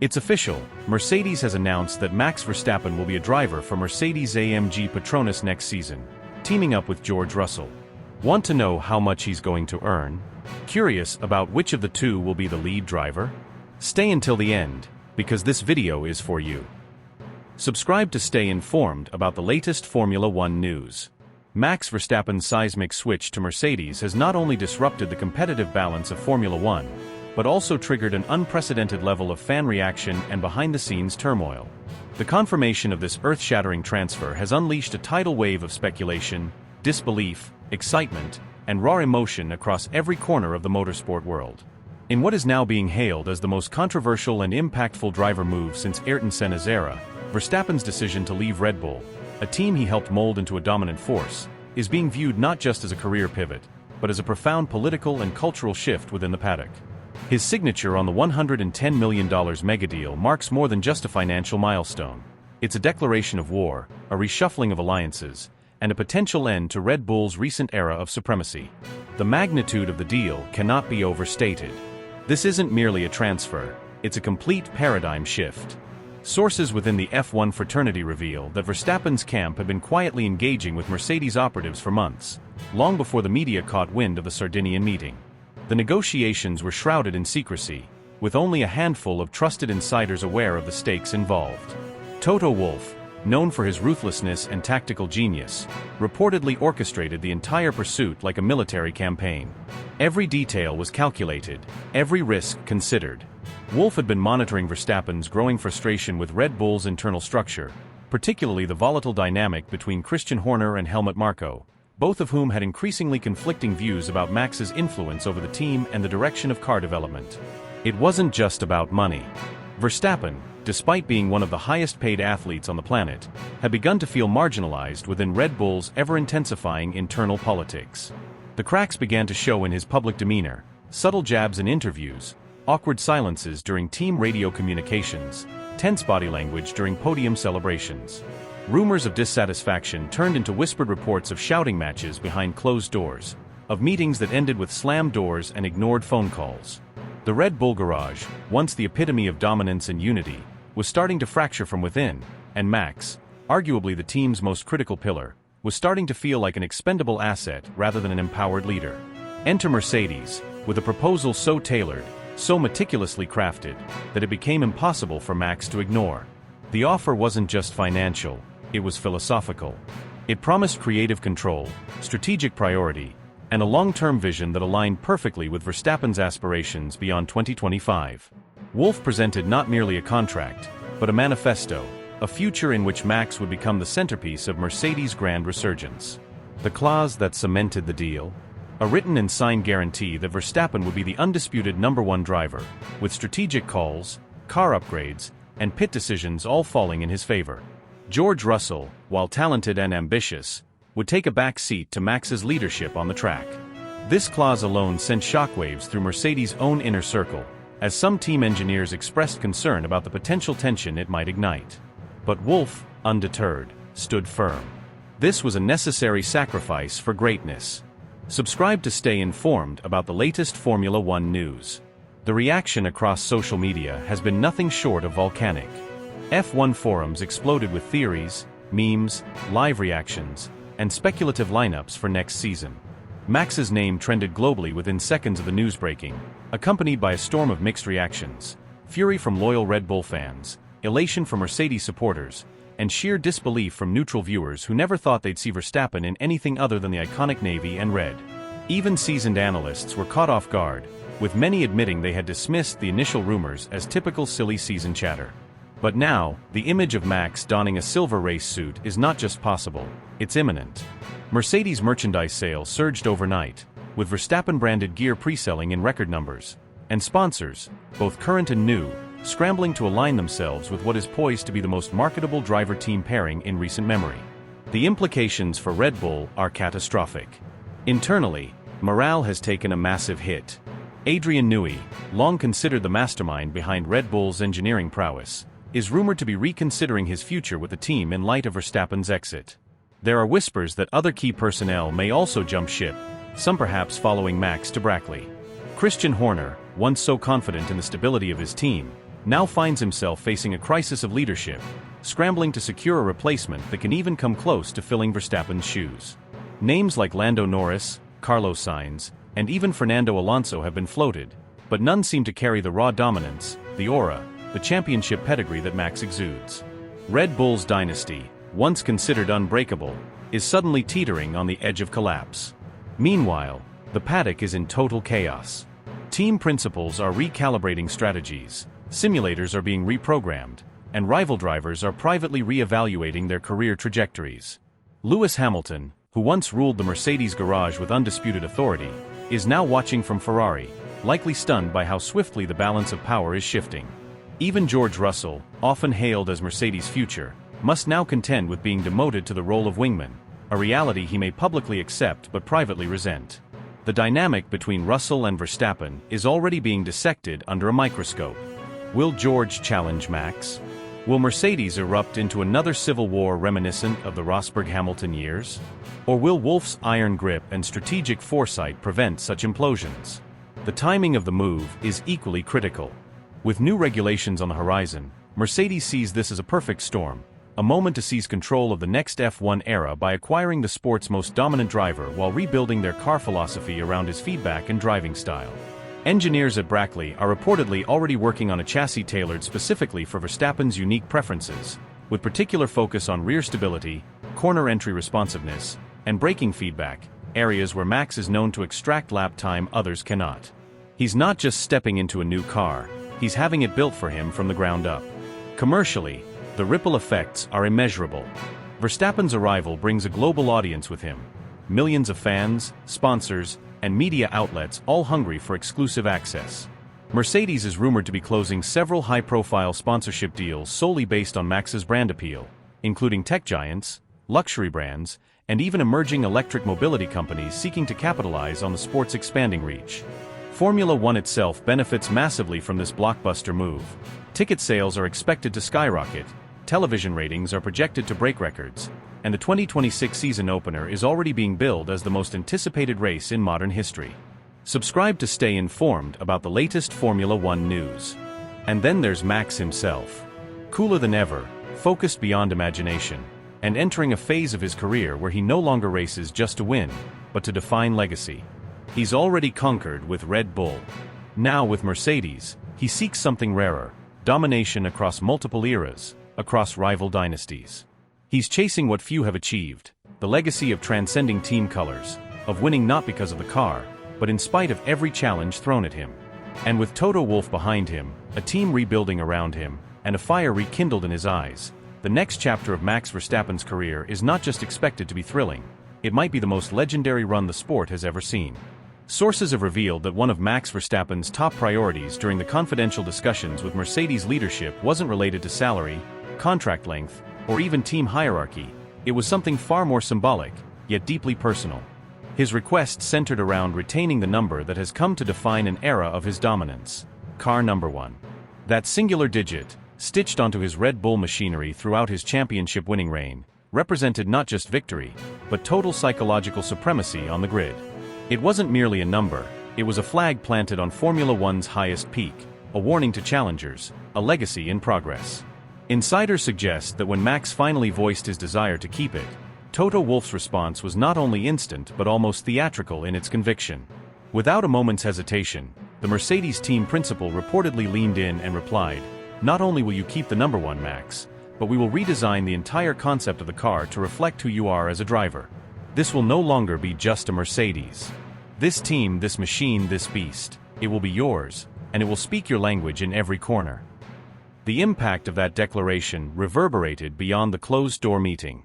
It's official, Mercedes has announced that Max Verstappen will be a driver for Mercedes-AMG Petronas next season, teaming up with George Russell. Want to know how much he's going to earn? Curious about which of the two will be the lead driver? Stay until the end, because this video is for you. Subscribe to stay informed about the latest Formula One news. Max Verstappen's seismic switch to Mercedes has not only disrupted the competitive balance of Formula One, but also triggered an unprecedented level of fan reaction and behind-the-scenes turmoil. The confirmation of this earth-shattering transfer has unleashed a tidal wave of speculation, disbelief, excitement, and raw emotion across every corner of the motorsport world. In what is now being hailed as the most controversial and impactful driver move since Ayrton Senna's era, Verstappen's decision to leave Red Bull, a team he helped mold into a dominant force, is being viewed not just as a career pivot, but as a profound political and cultural shift within the paddock. His signature on the $110 million mega deal marks more than just a financial milestone. It's a declaration of war, a reshuffling of alliances, and a potential end to Red Bull's recent era of supremacy. The magnitude of the deal cannot be overstated. This isn't merely a transfer, it's a complete paradigm shift. Sources within the F1 fraternity reveal that Verstappen's camp had been quietly engaging with Mercedes operatives for months, long before the media caught wind of the Sardinian meeting. The negotiations were shrouded in secrecy, with only a handful of trusted insiders aware of the stakes involved. Toto Wolff, known for his ruthlessness and tactical genius, reportedly orchestrated the entire pursuit like a military campaign. Every detail was calculated, every risk considered. Wolff had been monitoring Verstappen's growing frustration with Red Bull's internal structure, particularly the volatile dynamic between Christian Horner and Helmut Marko, both of whom had increasingly conflicting views about Max's influence over the team and the direction of car development. It wasn't just about money. Verstappen, despite being one of the highest-paid athletes on the planet, had begun to feel marginalized within Red Bull's ever-intensifying internal politics. The cracks began to show in his public demeanor, subtle jabs in interviews, awkward silences during team radio communications, tense body language during podium celebrations. Rumors of dissatisfaction turned into whispered reports of shouting matches behind closed doors, of meetings that ended with slammed doors and ignored phone calls. The Red Bull garage, once the epitome of dominance and unity, was starting to fracture from within, and Max, arguably the team's most critical pillar, was starting to feel like an expendable asset rather than an empowered leader. Enter Mercedes, with a proposal so tailored, so meticulously crafted, that it became impossible for Max to ignore. The offer wasn't just financial, it was philosophical. It promised creative control, strategic priority, and a long-term vision that aligned perfectly with Verstappen's aspirations beyond 2025. Wolff presented not merely a contract, but a manifesto, a future in which Max would become the centerpiece of Mercedes' grand resurgence. The clause that cemented the deal? A written and signed guarantee that Verstappen would be the undisputed #1 driver, with strategic calls, car upgrades, and pit decisions all falling in his favor. George Russell, while talented and ambitious, would take a back seat to Max's leadership on the track. This clause alone sent shockwaves through Mercedes' own inner circle, as some team engineers expressed concern about the potential tension it might ignite. But Wolff, undeterred, stood firm. This was a necessary sacrifice for greatness. Subscribe to stay informed about the latest Formula One news. The reaction across social media has been nothing short of volcanic. F1 forums exploded with theories, memes, live reactions, and speculative lineups for next season. Max's name trended globally within seconds of the news breaking, accompanied by a storm of mixed reactions: fury from loyal Red Bull fans, elation from Mercedes supporters, and sheer disbelief from neutral viewers who never thought they'd see Verstappen in anything other than the iconic navy and red. Even seasoned analysts were caught off guard, with many admitting they had dismissed the initial rumors as typical silly season chatter. But now, the image of Max donning a silver race suit is not just possible, it's imminent. Mercedes merchandise sales surged overnight, with Verstappen-branded gear pre-selling in record numbers, and sponsors, both current and new, scrambling to align themselves with what is poised to be the most marketable driver-team pairing in recent memory. The implications for Red Bull are catastrophic. Internally, morale has taken a massive hit. Adrian Newey, long considered the mastermind behind Red Bull's engineering prowess, is rumored to be reconsidering his future with the team in light of Verstappen's exit. There are whispers that other key personnel may also jump ship, some perhaps following Max to Brackley. Christian Horner, once so confident in the stability of his team, now finds himself facing a crisis of leadership, scrambling to secure a replacement that can even come close to filling Verstappen's shoes. Names like Lando Norris, Carlos Sainz, and even Fernando Alonso have been floated, but none seem to carry the raw dominance, the aura, the championship pedigree that Max exudes. Red Bull's dynasty, once considered unbreakable, is suddenly teetering on the edge of collapse. Meanwhile, the paddock is in total chaos. Team principals are recalibrating strategies, simulators are being reprogrammed, and rival drivers are privately re-evaluating their career trajectories. Lewis Hamilton, who once ruled the Mercedes garage with undisputed authority, is now watching from Ferrari, likely stunned by how swiftly the balance of power is shifting. Even George Russell, often hailed as Mercedes' future, must now contend with being demoted to the role of wingman, a reality he may publicly accept but privately resent. The dynamic between Russell and Verstappen is already being dissected under a microscope. Will George challenge Max? Will Mercedes erupt into another civil war reminiscent of the Rosberg-Hamilton years? Or will Wolff's iron grip and strategic foresight prevent such implosions? The timing of the move is equally critical. With new regulations on the horizon, Mercedes sees this as a perfect storm, a moment to seize control of the next F1 era by acquiring the sport's most dominant driver while rebuilding their car philosophy around his feedback and driving style. Engineers at Brackley are reportedly already working on a chassis tailored specifically for Verstappen's unique preferences, with particular focus on rear stability, corner entry responsiveness, and braking feedback, areas where Max is known to extract lap time others cannot. He's not just stepping into a new car, he's having it built for him from the ground up. Commercially, the ripple effects are immeasurable. Verstappen's arrival brings a global audience with him. Millions of fans, sponsors, and media outlets all hungry for exclusive access. Mercedes is rumored to be closing several high-profile sponsorship deals solely based on Max's brand appeal, including tech giants, luxury brands, and even emerging electric mobility companies seeking to capitalize on the sport's expanding reach. Formula One itself benefits massively from this blockbuster move. Ticket sales are expected to skyrocket, television ratings are projected to break records, and the 2026 season opener is already being billed as the most anticipated race in modern history. Subscribe to stay informed about the latest Formula One news. And then there's Max himself. Cooler than ever, focused beyond imagination, and entering a phase of his career where he no longer races just to win, but to define legacy. He's already conquered with Red Bull. Now with Mercedes, he seeks something rarer, domination across multiple eras, across rival dynasties. He's chasing what few have achieved, the legacy of transcending team colors, of winning not because of the car, but in spite of every challenge thrown at him. And with Toto Wolff behind him, a team rebuilding around him, and a fire rekindled in his eyes, the next chapter of Max Verstappen's career is not just expected to be thrilling, it might be the most legendary run the sport has ever seen. Sources have revealed that one of Max Verstappen's top priorities during the confidential discussions with Mercedes leadership wasn't related to salary, contract length, or even team hierarchy. It was something far more symbolic, yet deeply personal. His request centered around retaining the number that has come to define an era of his dominance: car number 1. That singular digit, stitched onto his Red Bull machinery throughout his championship-winning reign, represented not just victory, but total psychological supremacy on the grid. It wasn't merely a number, it was a flag planted on Formula One's highest peak, a warning to challengers, a legacy in progress. Insiders suggest that when Max finally voiced his desire to keep it, Toto Wolff's response was not only instant but almost theatrical in its conviction. Without a moment's hesitation, the Mercedes team principal reportedly leaned in and replied, "Not only will you keep the number 1, Max, but we will redesign the entire concept of the car to reflect who you are as a driver. This will no longer be just a Mercedes. This team, this machine, this beast, it will be yours, and it will speak your language in every corner." The impact of that declaration reverberated beyond the closed-door meeting.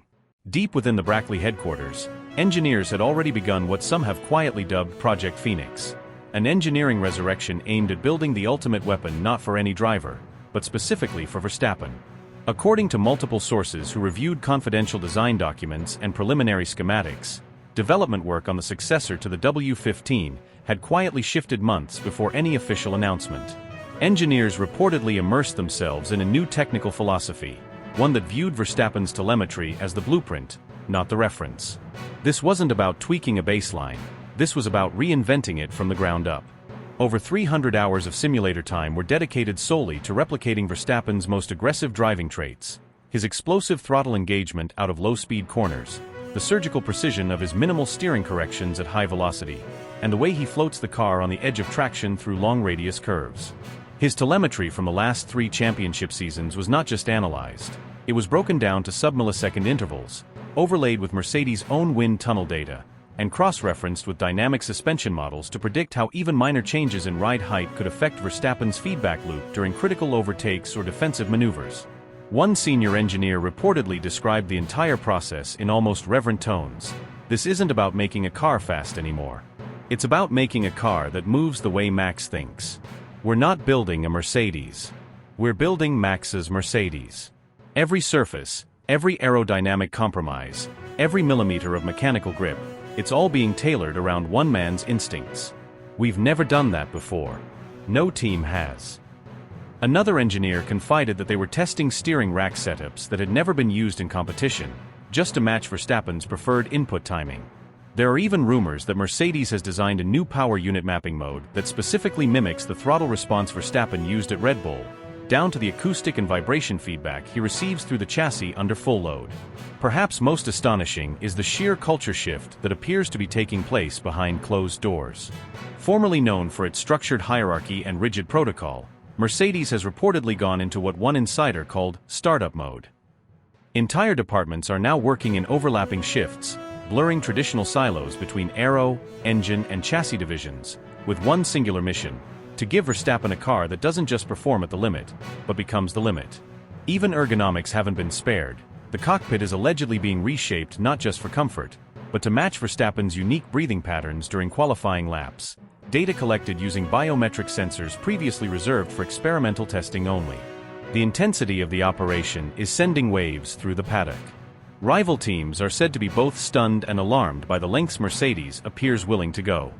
Deep within the Brackley headquarters, engineers had already begun what some have quietly dubbed Project Phoenix, an engineering resurrection aimed at building the ultimate weapon not for any driver, but specifically for Verstappen. According to multiple sources who reviewed confidential design documents and preliminary schematics, development work on the successor to the W15 had quietly shifted months before any official announcement. Engineers reportedly immersed themselves in a new technical philosophy, one that viewed Verstappen's telemetry as the blueprint, not the reference. This wasn't about tweaking a baseline, this was about reinventing it from the ground up. Over 300 hours of simulator time were dedicated solely to replicating Verstappen's most aggressive driving traits: his explosive throttle engagement out of low-speed corners, the surgical precision of his minimal steering corrections at high velocity, and the way he floats the car on the edge of traction through long-radius curves. His telemetry from the last 3 championship seasons was not just analyzed. It was broken down to sub-millisecond intervals, overlaid with Mercedes' own wind tunnel data, and cross-referenced with dynamic suspension models to predict how even minor changes in ride height could affect Verstappen's feedback loop during critical overtakes or defensive maneuvers. One senior engineer reportedly described the entire process in almost reverent tones. "This isn't about making a car fast anymore. It's about making a car that moves the way Max thinks. We're not building a Mercedes. We're building Max's Mercedes. Every surface, every aerodynamic compromise, every millimeter of mechanical grip, it's all being tailored around one man's instincts. We've never done that before. No team has." Another engineer confided that they were testing steering rack setups that had never been used in competition, just to match Verstappen's preferred input timing. There are even rumors that Mercedes has designed a new power unit mapping mode that specifically mimics the throttle response Verstappen used at Red Bull, down to the acoustic and vibration feedback he receives through the chassis under full load. Perhaps most astonishing is the sheer culture shift that appears to be taking place behind closed doors. Formerly known for its structured hierarchy and rigid protocol, Mercedes has reportedly gone into what one insider called startup mode. Entire departments are now working in overlapping shifts, blurring traditional silos between aero, engine, and chassis divisions, with one singular mission: to give Verstappen a car that doesn't just perform at the limit, but becomes the limit. Even ergonomics haven't been spared. The cockpit is allegedly being reshaped not just for comfort, but to match Verstappen's unique breathing patterns during qualifying laps. Data collected using biometric sensors previously reserved for experimental testing only. The intensity of the operation is sending waves through the paddock. Rival teams are said to be both stunned and alarmed by the lengths Mercedes appears willing to go.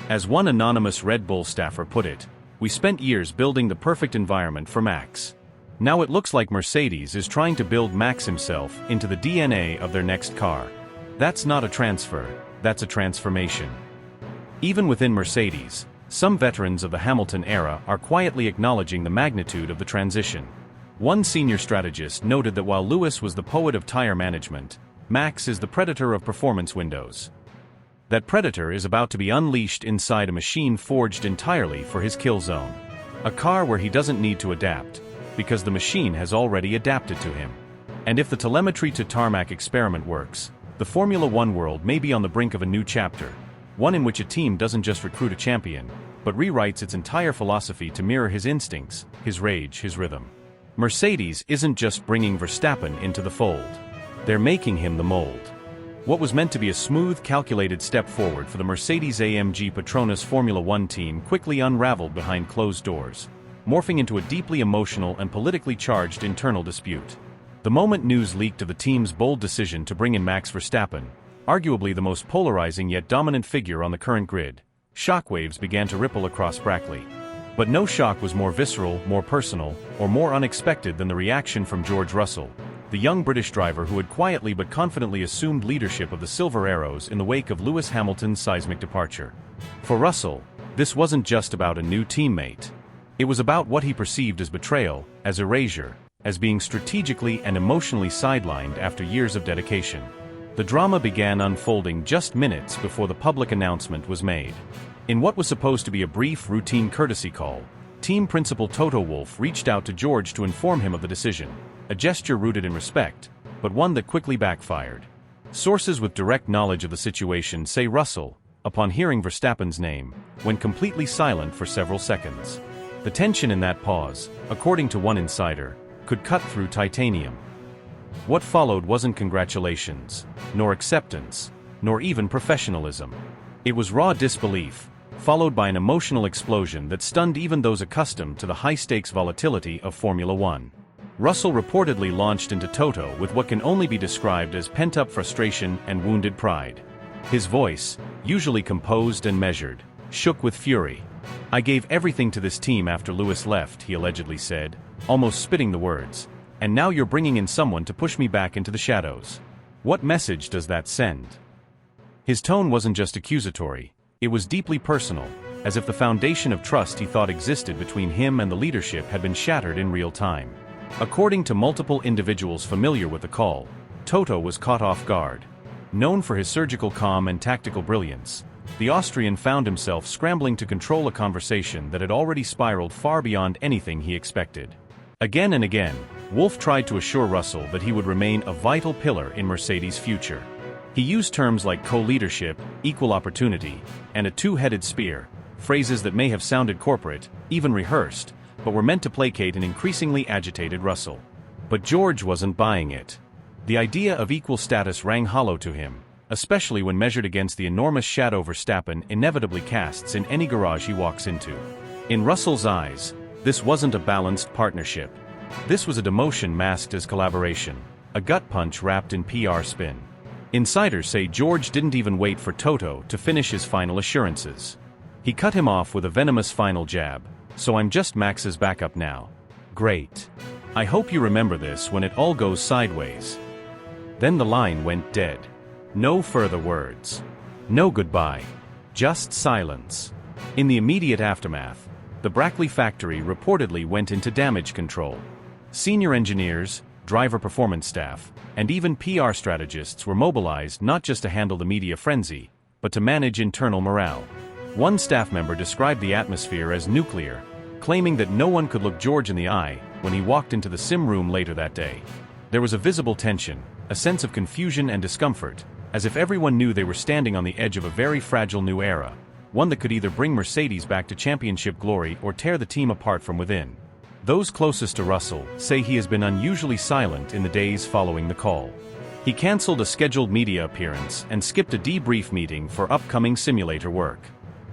As one anonymous Red Bull staffer put it, "We spent years building the perfect environment for Max. Now it looks like Mercedes is trying to build Max himself into the DNA of their next car. That's not a transfer, that's a transformation." Even within Mercedes, some veterans of the Hamilton era are quietly acknowledging the magnitude of the transition. One senior strategist noted that while Lewis was the poet of tire management, Max is the predator of performance windows. That predator is about to be unleashed inside a machine forged entirely for his kill zone. A car where he doesn't need to adapt, because the machine has already adapted to him. And if the telemetry to tarmac experiment works, the Formula One world may be on the brink of a new chapter, one in which a team doesn't just recruit a champion, but rewrites its entire philosophy to mirror his instincts, his rage, his rhythm. Mercedes isn't just bringing Verstappen into the fold. They're making him the mold. What was meant to be a smooth, calculated step forward for the Mercedes-AMG Petronas Formula One team quickly unraveled behind closed doors, morphing into a deeply emotional and politically charged internal dispute. The moment news leaked of the team's bold decision to bring in Max Verstappen, arguably the most polarizing yet dominant figure on the current grid, shockwaves began to ripple across Brackley. But no shock was more visceral, more personal, or more unexpected than the reaction from George Russell, the young British driver who had quietly but confidently assumed leadership of the Silver Arrows in the wake of Lewis Hamilton's seismic departure. For Russell, this wasn't just about a new teammate. It was about what he perceived as betrayal, as erasure, as being strategically and emotionally sidelined after years of dedication. The drama began unfolding just minutes before the public announcement was made. In what was supposed to be a brief, routine courtesy call, team principal Toto Wolff reached out to George to inform him of the decision, a gesture rooted in respect, but one that quickly backfired. Sources with direct knowledge of the situation say Russell, upon hearing Verstappen's name, went completely silent for several seconds. The tension in that pause, according to one insider, could cut through titanium. What followed wasn't congratulations, nor acceptance, nor even professionalism. It was raw disbelief, followed by an emotional explosion that stunned even those accustomed to the high-stakes volatility of Formula One. Russell reportedly launched into Toto with what can only be described as pent-up frustration and wounded pride. His voice, usually composed and measured, shook with fury. "I gave everything to this team after Lewis left," he allegedly said, almost spitting the words. "And now you're bringing in someone to push me back into the shadows. What message does that send?" His tone wasn't just accusatory, it was deeply personal, as if the foundation of trust he thought existed between him and the leadership had been shattered in real time. According to multiple individuals familiar with the call, Toto was caught off guard. Known for his surgical calm and tactical brilliance, the Austrian found himself scrambling to control a conversation that had already spiraled far beyond anything he expected. Again and again, Wolff tried to assure Russell that he would remain a vital pillar in Mercedes' future. He used terms like co-leadership, equal opportunity, and a two-headed spear, phrases that may have sounded corporate, even rehearsed, but were meant to placate an increasingly agitated Russell. But George wasn't buying it. The idea of equal status rang hollow to him, especially when measured against the enormous shadow Verstappen inevitably casts in any garage he walks into. In Russell's eyes, this wasn't a balanced partnership. This was a demotion masked as collaboration, a gut punch wrapped in PR spin. Insiders say George didn't even wait for Toto to finish his final assurances. He cut him off with a venomous final jab, "So I'm just Max's backup now. Great. I hope you remember this when it all goes sideways." Then the line went dead. No further words. No goodbye. Just silence. In the immediate aftermath, the Brackley factory reportedly went into damage control. Senior engineers, driver performance staff, and even PR strategists were mobilized not just to handle the media frenzy, but to manage internal morale. One staff member described the atmosphere as nuclear, claiming that no one could look George in the eye when he walked into the sim room later that day. There was a visible tension, a sense of confusion and discomfort, as if everyone knew they were standing on the edge of a very fragile new era, one that could either bring Mercedes back to championship glory or tear the team apart from within. Those closest to Russell say he has been unusually silent in the days following the call. He cancelled a scheduled media appearance and skipped a debrief meeting for upcoming simulator work.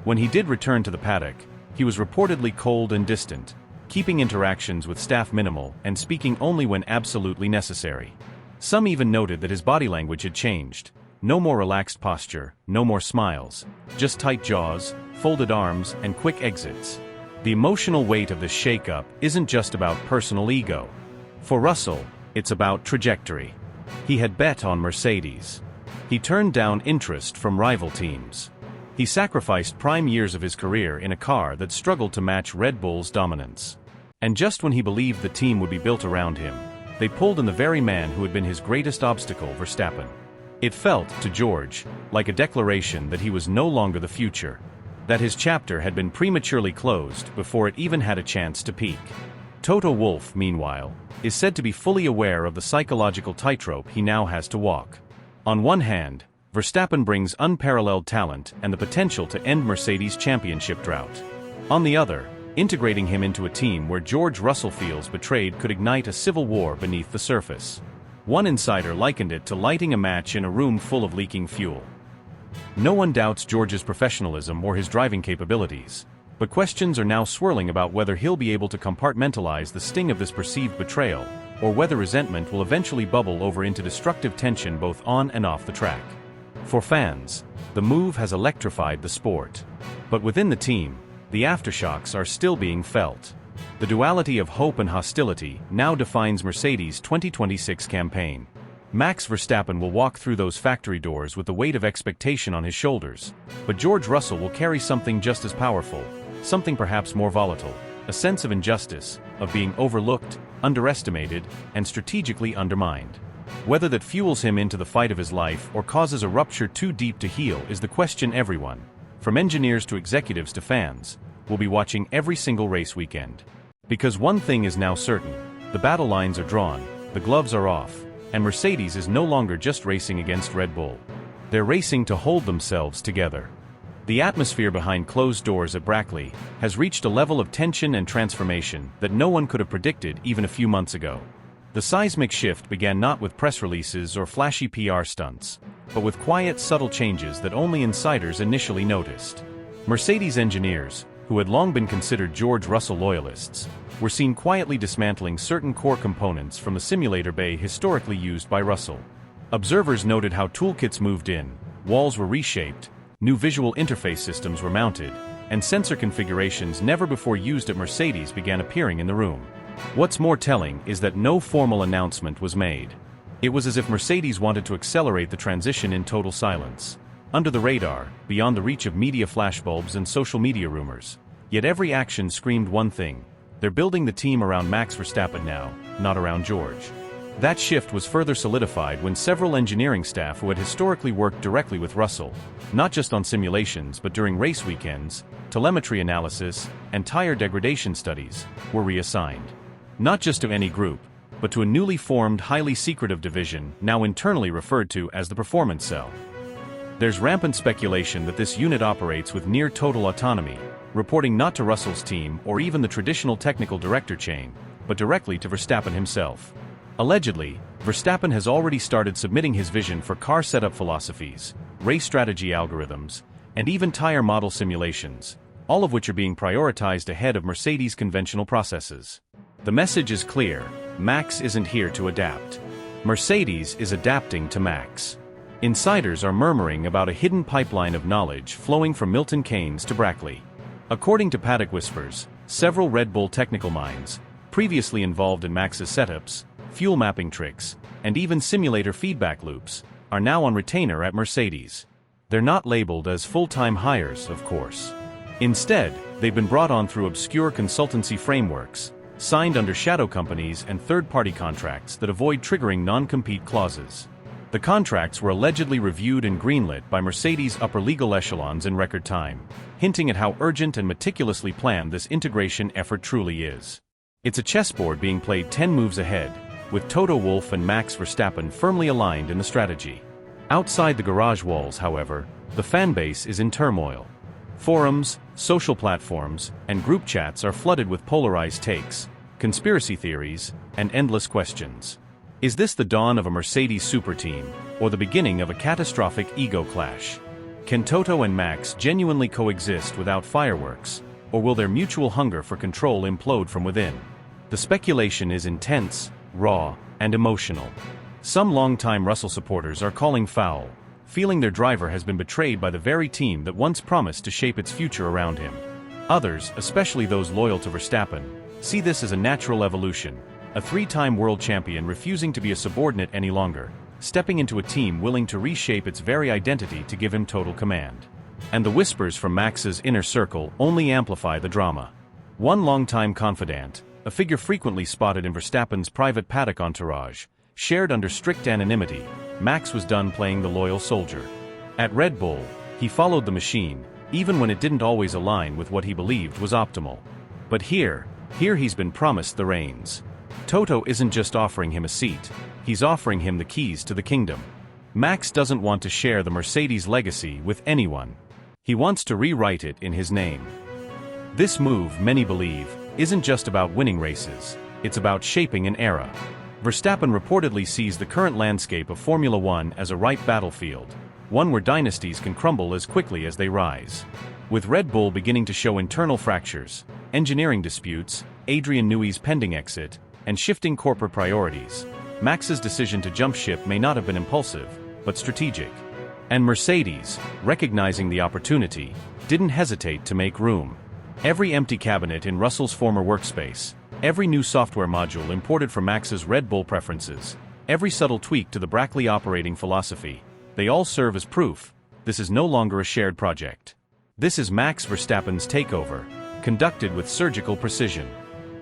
When he did return to the paddock, he was reportedly cold and distant, keeping interactions with staff minimal and speaking only when absolutely necessary. Some even noted that his body language had changed. No more relaxed posture, no more smiles, just tight jaws, folded arms, and quick exits. The emotional weight of this shakeup isn't just about personal ego. For Russell, it's about trajectory. He had bet on Mercedes. He turned down interest from rival teams. He sacrificed prime years of his career in a car that struggled to match Red Bull's dominance. And just when he believed the team would be built around him, they pulled in the very man who had been his greatest obstacle, Verstappen. It felt, to George, like a declaration that he was no longer the future, that his chapter had been prematurely closed before it even had a chance to peak. Toto Wolff, meanwhile, is said to be fully aware of the psychological tightrope he now has to walk. On one hand, Verstappen brings unparalleled talent and the potential to end Mercedes' championship drought. On the other, integrating him into a team where George Russell feels betrayed could ignite a civil war beneath the surface. One insider likened it to lighting a match in a room full of leaking fuel. No one doubts George's professionalism or his driving capabilities, but questions are now swirling about whether he'll be able to compartmentalize the sting of this perceived betrayal, or whether resentment will eventually bubble over into destructive tension both on and off the track. For fans, the move has electrified the sport. But within the team, the aftershocks are still being felt. The duality of hope and hostility now defines Mercedes' 2026 campaign. Max Verstappen will walk through those factory doors with the weight of expectation on his shoulders, but George Russell will carry something just as powerful, something perhaps more volatile, a sense of injustice, of being overlooked, underestimated, and strategically undermined. Whether that fuels him into the fight of his life or causes a rupture too deep to heal is the question everyone, from engineers to executives to fans, will be watching every single race weekend. Because one thing is now certain, the battle lines are drawn, the gloves are off, and Mercedes is no longer just racing against Red Bull. They're racing to hold themselves together. The atmosphere behind closed doors at Brackley has reached a level of tension and transformation that no one could have predicted even a few months ago. The seismic shift began not with press releases or flashy PR stunts, but with quiet, subtle changes that only insiders initially noticed. Mercedes engineers, who had long been considered George Russell loyalists, were seen quietly dismantling certain core components from the simulator bay historically used by Russell. Observers noted how toolkits moved in, walls were reshaped, new visual interface systems were mounted, and sensor configurations never before used at Mercedes began appearing in the room. What's more telling is that no formal announcement was made. It was as if Mercedes wanted to accelerate the transition in total silence. under the radar, beyond the reach of media flashbulbs and social media rumors. Yet every action screamed one thing: they're building the team around Max Verstappen now, not around George. That shift was further solidified when several engineering staff who had historically worked directly with Russell, not just on simulations but during race weekends, telemetry analysis, and tire degradation studies, were reassigned. Not just to any group, but to a newly formed, highly secretive division now internally referred to as the Performance Cell. There's rampant speculation that this unit operates with near-total autonomy, reporting not to Russell's team or even the traditional technical director chain, but directly to Verstappen himself. Allegedly, Verstappen has already started submitting his vision for car setup philosophies, race strategy algorithms, and even tire model simulations, all of which are being prioritized ahead of Mercedes' conventional processes. The message is clear: Max isn't here to adapt. Mercedes is adapting to Max. Insiders are murmuring about a hidden pipeline of knowledge flowing from Milton Keynes to Brackley. According to paddock whispers, several Red Bull technical minds, previously involved in Max's setups, fuel mapping tricks, and even simulator feedback loops, are now on retainer at Mercedes. They're not labeled as full-time hires, of course. Instead, they've been brought on through obscure consultancy frameworks, signed under shadow companies and third-party contracts that avoid triggering non-compete clauses. The contracts were allegedly reviewed and greenlit by Mercedes' upper legal echelons in record time, hinting at how urgent and meticulously planned this integration effort truly is. It's a chessboard being played 10 moves ahead, with Toto Wolff and Max Verstappen firmly aligned in the strategy. Outside the garage walls, however, the fanbase is in turmoil. Forums, social platforms, and group chats are flooded with polarized takes, conspiracy theories, and endless questions. Is this the dawn of a Mercedes super team, or the beginning of a catastrophic ego clash? Can Toto and Max genuinely coexist without fireworks, or will their mutual hunger for control implode from within? The speculation is intense, raw, and emotional. Some longtime Russell supporters are calling foul, feeling their driver has been betrayed by the very team that once promised to shape its future around him. Others, especially those loyal to Verstappen, see this as a natural evolution, a three-time world champion refusing to be a subordinate any longer, stepping into a team willing to reshape its very identity to give him total command. And the whispers from Max's inner circle only amplify the drama. One longtime confidant, a figure frequently spotted in Verstappen's private paddock entourage, shared under strict anonymity: Max was done playing the loyal soldier. At Red Bull, he followed the machine, even when it didn't always align with what he believed was optimal. But here he's been promised the reins. Toto isn't just offering him a seat, he's offering him the keys to the kingdom. Max doesn't want to share the Mercedes legacy with anyone. He wants to rewrite it in his name. This move, many believe, isn't just about winning races, it's about shaping an era. Verstappen reportedly sees the current landscape of Formula One as a ripe battlefield, one where dynasties can crumble as quickly as they rise. With Red Bull beginning to show internal fractures, engineering disputes, Adrian Newey's pending exit, and shifting corporate priorities, Max's decision to jump ship may not have been impulsive, but strategic. And Mercedes, recognizing the opportunity, didn't hesitate to make room. Every empty cabinet in Russell's former workspace, every new software module imported from Max's Red Bull preferences, every subtle tweak to the Brackley operating philosophy, they all serve as proof this is no longer a shared project. This is Max Verstappen's takeover, conducted with surgical precision.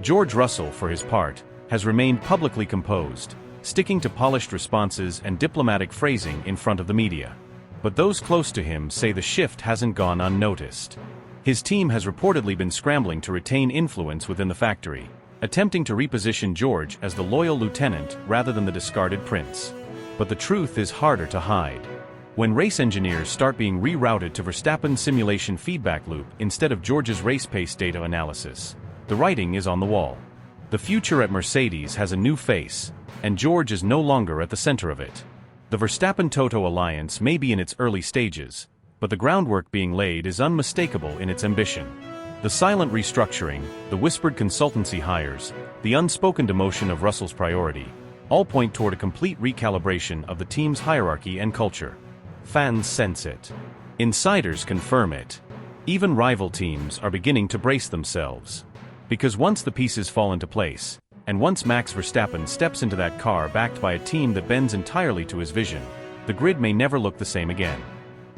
George Russell, for his part, has remained publicly composed, sticking to polished responses and diplomatic phrasing in front of the media. But those close to him say the shift hasn't gone unnoticed. His team has reportedly been scrambling to retain influence within the factory, attempting to reposition George as the loyal lieutenant rather than the discarded prince. But the truth is harder to hide. When race engineers start being rerouted to Verstappen's simulation feedback loop instead of George's race pace data analysis, the writing is on the wall. The future at Mercedes has a new face, and George is no longer at the center of it. The Verstappen-Toto alliance may be in its early stages, but the groundwork being laid is unmistakable in its ambition. The silent restructuring, the whispered consultancy hires, the unspoken demotion of Russell's priority, all point toward a complete recalibration of the team's hierarchy and culture. Fans sense it. Insiders confirm it. Even rival teams are beginning to brace themselves. Because once the pieces fall into place, and once Max Verstappen steps into that car backed by a team that bends entirely to his vision, the grid may never look the same again.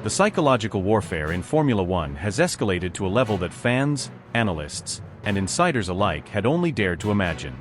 The psychological warfare in Formula One has escalated to a level that fans, analysts, and insiders alike had only dared to imagine.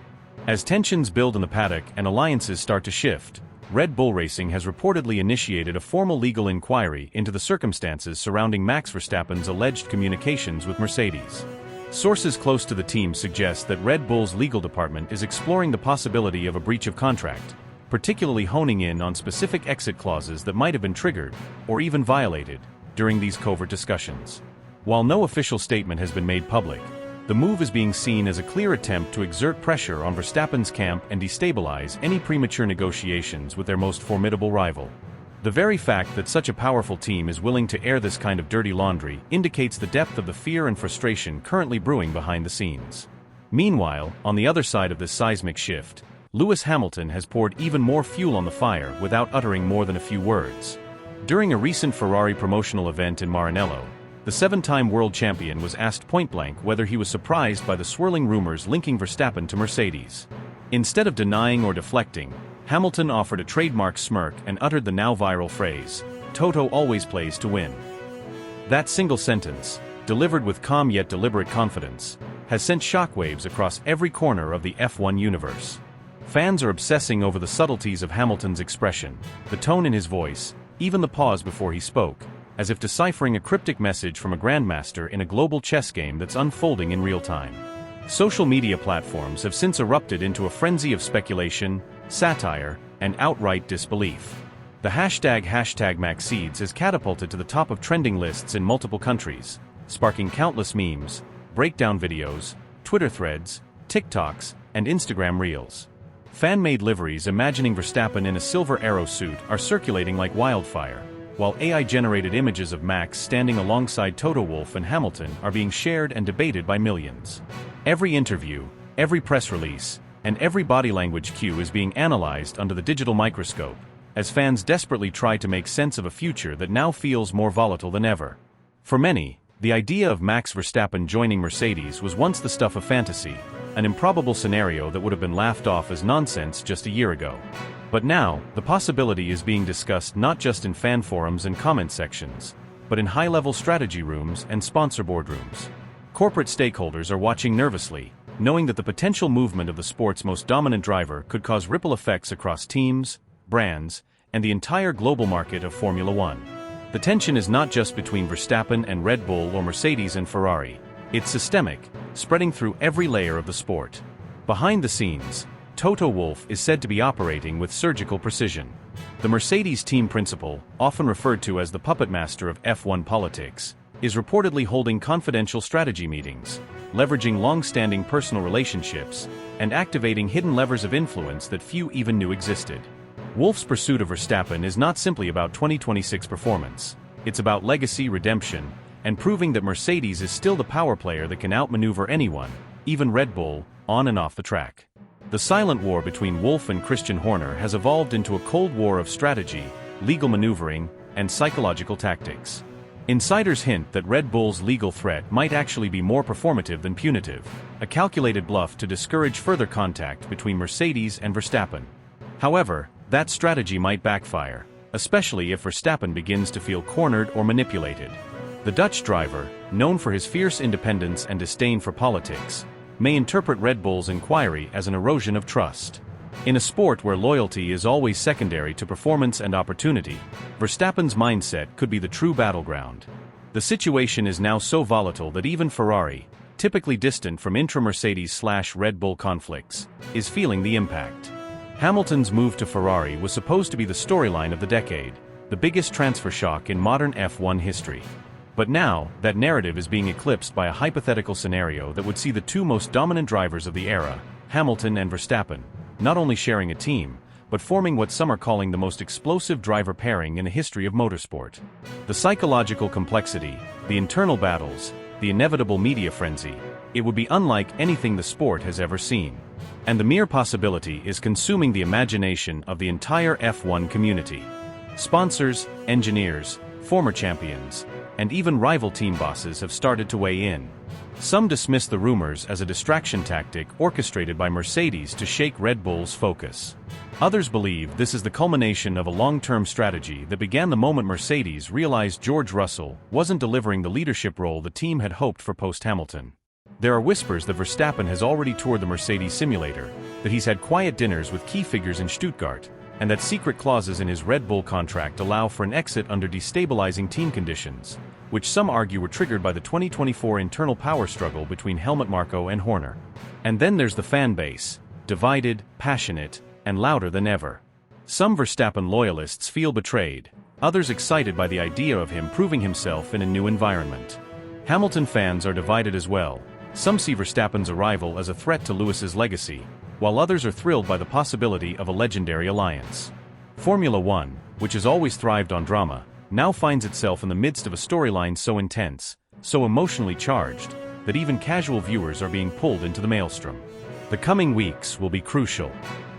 As tensions build in the paddock and alliances start to shift, Red Bull Racing has reportedly initiated a formal legal inquiry into the circumstances surrounding Max Verstappen's alleged communications with Mercedes. Sources close to the team suggest that Red Bull's legal department is exploring the possibility of a breach of contract, particularly honing in on specific exit clauses that might have been triggered, or even violated, during these covert discussions. While no official statement has been made public, the move is being seen as a clear attempt to exert pressure on Verstappen's camp and destabilize any premature negotiations with their most formidable rival. The very fact that such a powerful team is willing to air this kind of dirty laundry indicates the depth of the fear and frustration currently brewing behind the scenes. Meanwhile, on the other side of this seismic shift, Lewis Hamilton has poured even more fuel on the fire without uttering more than a few words. During a recent Ferrari promotional event in Maranello, the seven-time world champion was asked point-blank whether he was surprised by the swirling rumors linking Verstappen to Mercedes. Instead of denying or deflecting, Hamilton offered a trademark smirk and uttered the now-viral phrase, "Toto always plays to win." That single sentence, delivered with calm yet deliberate confidence, has sent shockwaves across every corner of the F1 universe. Fans are obsessing over the subtleties of Hamilton's expression, the tone in his voice, even the pause before he spoke, as if deciphering a cryptic message from a grandmaster in a global chess game that's unfolding in real time. Social media platforms have since erupted into a frenzy of speculation, satire, and outright disbelief. The hashtag #MaxSeeds has catapulted to the top of trending lists in multiple countries, sparking countless memes, breakdown videos, Twitter threads, TikToks, and Instagram reels. Fan-made liveries imagining Verstappen in a silver arrow suit are circulating like wildfire, while AI-generated images of Max standing alongside Toto Wolff and Hamilton are being shared and debated by millions. Every interview, every press release, and every body language cue is being analyzed under the digital microscope, as fans desperately try to make sense of a future that now feels more volatile than ever. For many, the idea of Max Verstappen joining Mercedes was once the stuff of fantasy, an improbable scenario that would have been laughed off as nonsense just a year ago. But now, the possibility is being discussed not just in fan forums and comment sections, but in high-level strategy rooms and sponsor boardrooms. Corporate stakeholders are watching nervously, knowing that the potential movement of the sport's most dominant driver could cause ripple effects across teams, brands, and the entire global market of Formula One. The tension is not just between Verstappen and Red Bull or Mercedes and Ferrari. It's systemic, spreading through every layer of the sport. Behind the scenes, Toto Wolff is said to be operating with surgical precision. The Mercedes team principal, often referred to as the puppet master of F1 politics, is reportedly holding confidential strategy meetings, leveraging long-standing personal relationships, and activating hidden levers of influence that few even knew existed. Wolff's pursuit of Verstappen is not simply about 2026 performance. It's about legacy, redemption, and proving that Mercedes is still the power player that can outmaneuver anyone, even Red Bull, on and off the track. The silent war between Wolff and Christian Horner has evolved into a cold war of strategy, legal maneuvering, and psychological tactics. Insiders hint that Red Bull's legal threat might actually be more performative than punitive, a calculated bluff to discourage further contact between Mercedes and Verstappen. However, that strategy might backfire, especially if Verstappen begins to feel cornered or manipulated. The Dutch driver, known for his fierce independence and disdain for politics, may interpret Red Bull's inquiry as an erosion of trust. In a sport where loyalty is always secondary to performance and opportunity, Verstappen's mindset could be the true battleground. The situation is now so volatile that even Ferrari, typically distant from intra-Mercedes/Red Bull conflicts, is feeling the impact. Hamilton's move to Ferrari was supposed to be the storyline of the decade, the biggest transfer shock in modern F1 history. But now, that narrative is being eclipsed by a hypothetical scenario that would see the two most dominant drivers of the era, Hamilton and Verstappen, not only sharing a team, but forming what some are calling the most explosive driver pairing in the history of motorsport. The psychological complexity, the internal battles, the inevitable media frenzy, it would be unlike anything the sport has ever seen. And the mere possibility is consuming the imagination of the entire F1 community. Sponsors, engineers, former champions, and even rival team bosses have started to weigh in. Some dismiss the rumors as a distraction tactic orchestrated by Mercedes to shake Red Bull's focus. Others believe this is the culmination of a long-term strategy that began the moment Mercedes realized George Russell wasn't delivering the leadership role the team had hoped for post-Hamilton. There are whispers that Verstappen has already toured the Mercedes simulator, that he's had quiet dinners with key figures in Stuttgart, and that secret clauses in his Red Bull contract allow for an exit under destabilizing team conditions, which some argue were triggered by the 2024 internal power struggle between Helmut Marko and Horner. And then there's the fan base, divided, passionate, and louder than ever. Some Verstappen loyalists feel betrayed, others excited by the idea of him proving himself in a new environment. Hamilton fans are divided as well. Some see Verstappen's arrival as a threat to Lewis's legacy, while others are thrilled by the possibility of a legendary alliance. Formula One, which has always thrived on drama, now finds itself in the midst of a storyline so intense, so emotionally charged, that even casual viewers are being pulled into the maelstrom. The coming weeks will be crucial.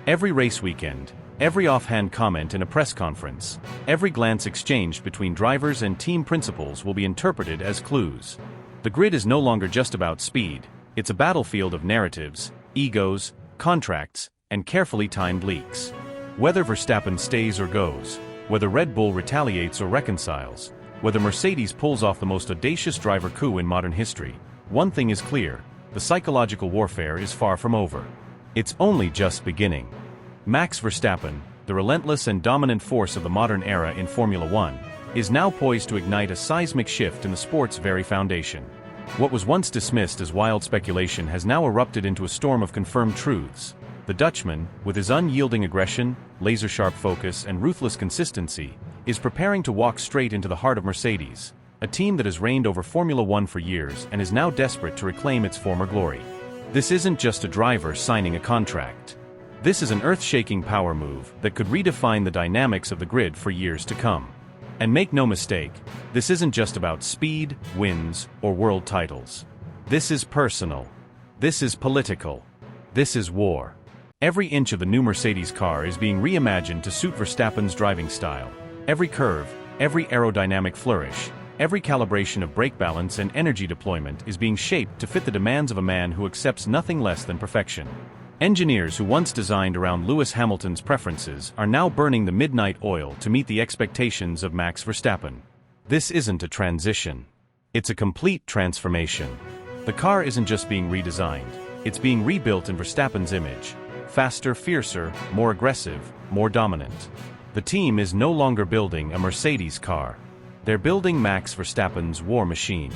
Every race weekend, every offhand comment in a press conference, every glance exchanged between drivers and team principals will be interpreted as clues. The grid is no longer just about speed, it's a battlefield of narratives, egos, contracts, and carefully timed leaks. Whether Verstappen stays or goes, whether Red Bull retaliates or reconciles, whether Mercedes pulls off the most audacious driver coup in modern history, one thing is clear: the psychological warfare is far from over. It's only just beginning. Max Verstappen, the relentless and dominant force of the modern era in Formula One, is now poised to ignite a seismic shift in the sport's very foundation. What was once dismissed as wild speculation has now erupted into a storm of confirmed truths. The Dutchman, with his unyielding aggression, laser-sharp focus, and ruthless consistency, is preparing to walk straight into the heart of Mercedes, a team that has reigned over Formula One for years and is now desperate to reclaim its former glory. This isn't just a driver signing a contract. This is an earth-shaking power move that could redefine the dynamics of the grid for years to come. And make no mistake, this isn't just about speed, wins, or world titles. This is personal. This is political. This is war. Every inch of the new Mercedes car is being reimagined to suit Verstappen's driving style. Every curve, every aerodynamic flourish, every calibration of brake balance and energy deployment is being shaped to fit the demands of a man who accepts nothing less than perfection. Engineers who once designed around Lewis Hamilton's preferences are now burning the midnight oil to meet the expectations of Max Verstappen. This isn't a transition. It's a complete transformation. The car isn't just being redesigned, it's being rebuilt in Verstappen's image. Faster, fiercer, more aggressive, more dominant. The team is no longer building a Mercedes car. They're building Max Verstappen's war machine.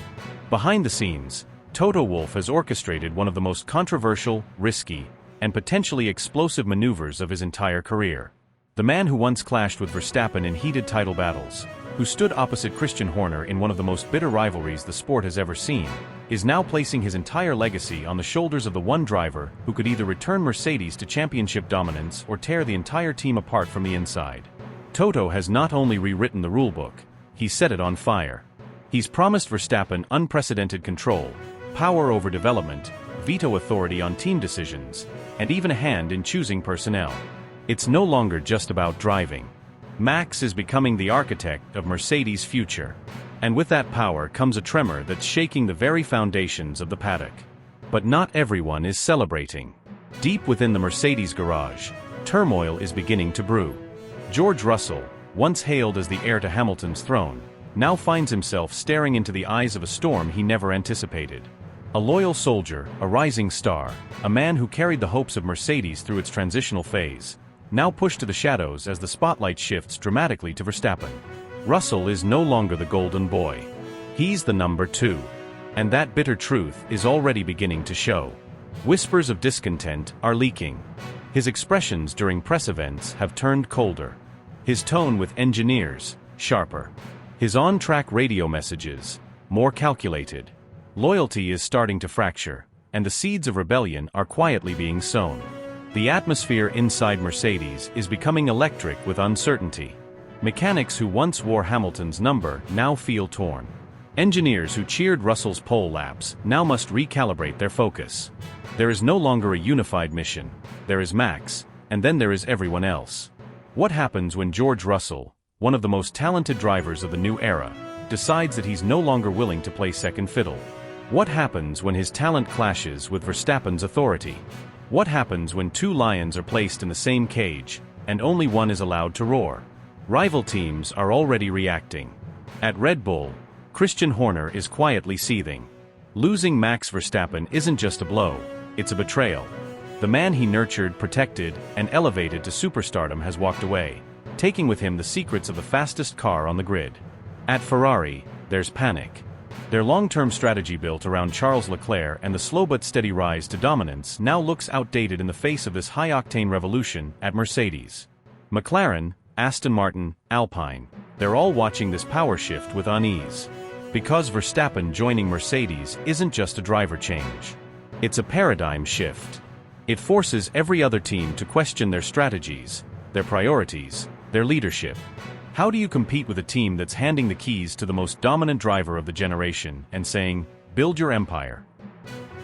Behind the scenes, Toto Wolff has orchestrated one of the most controversial, risky, and potentially explosive maneuvers of his entire career. The man who once clashed with Verstappen in heated title battles, who stood opposite Christian Horner in one of the most bitter rivalries the sport has ever seen, is now placing his entire legacy on the shoulders of the one driver who could either return Mercedes to championship dominance or tear the entire team apart from the inside. Toto has not only rewritten the rulebook, he's set it on fire. He's promised Verstappen unprecedented control, power over development, veto authority on team decisions, and even a hand in choosing personnel. It's no longer just about driving. Max is becoming the architect of Mercedes' future. And with that power comes a tremor that's shaking the very foundations of the paddock. But not everyone is celebrating. Deep within the Mercedes garage, turmoil is beginning to brew. George Russell, once hailed as the heir to Hamilton's throne, now finds himself staring into the eyes of a storm he never anticipated. A loyal soldier, a rising star, a man who carried the hopes of Mercedes through its transitional phase, now pushed to the shadows as the spotlight shifts dramatically to Verstappen. Russell is no longer the golden boy. He's the number 2. And that bitter truth is already beginning to show. Whispers of discontent are leaking. His expressions during press events have turned colder. His tone with engineers, sharper. His on-track radio messages, more calculated. Loyalty is starting to fracture, and the seeds of rebellion are quietly being sown. The atmosphere inside Mercedes is becoming electric with uncertainty. Mechanics who once wore Hamilton's number now feel torn. Engineers who cheered Russell's pole laps now must recalibrate their focus. There is no longer a unified mission. There is Max, and then there is everyone else. What happens when George Russell, one of the most talented drivers of the new era, decides that he's no longer willing to play second fiddle? What happens when his talent clashes with Verstappen's authority? What happens when two lions are placed in the same cage, and only one is allowed to roar. Rival teams are already reacting. At Red Bull, Christian Horner is quietly seething. Losing Max Verstappen isn't just a blow, it's a betrayal. The man he nurtured, protected, and elevated to superstardom has walked away, taking with him the secrets of the fastest car on the grid. At Ferrari, there's panic. Their long-term strategy built around Charles Leclerc and the slow but steady rise to dominance now looks outdated in the face of this high-octane revolution at Mercedes. McLaren, Aston Martin, Alpine, they're all watching this power shift with unease. Because Verstappen joining Mercedes isn't just a driver change. It's a paradigm shift. It forces every other team to question their strategies, their priorities, their leadership. How do you compete with a team that's handing the keys to the most dominant driver of the generation and saying, "Build your empire"?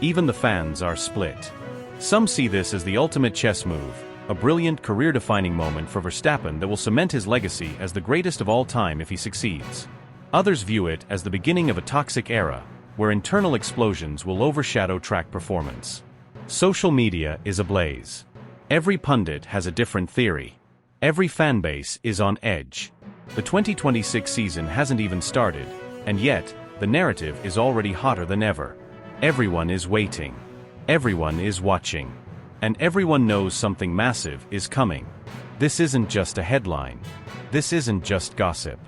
Even the fans are split. Some see this as the ultimate chess move, a brilliant career-defining moment for Verstappen that will cement his legacy as the greatest of all time if he succeeds. Others view it as the beginning of a toxic era, where internal explosions will overshadow track performance. Social media is ablaze. Every pundit has a different theory. Every fanbase is on edge. The 2026 season hasn't even started, and yet, the narrative is already hotter than ever. Everyone is waiting. Everyone is watching. And everyone knows something massive is coming. This isn't just a headline. This isn't just gossip.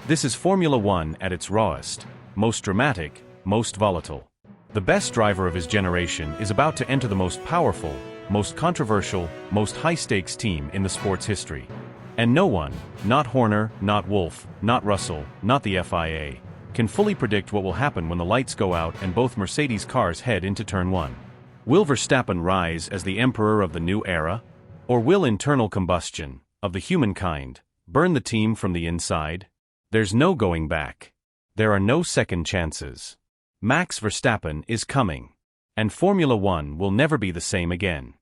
This is Formula One at its rawest, most dramatic, most volatile. The best driver of his generation is about to enter the most powerful, most controversial, most high-stakes team in the sport's history. And no one, not Horner, not Wolff, not Russell, not the FIA, can fully predict what will happen when the lights go out and both Mercedes cars head into Turn 1. Will Verstappen rise as the emperor of the new era? Or will internal combustion, of the humankind, burn the team from the inside? There's no going back. There are no second chances. Max Verstappen is coming. And Formula One will never be the same again.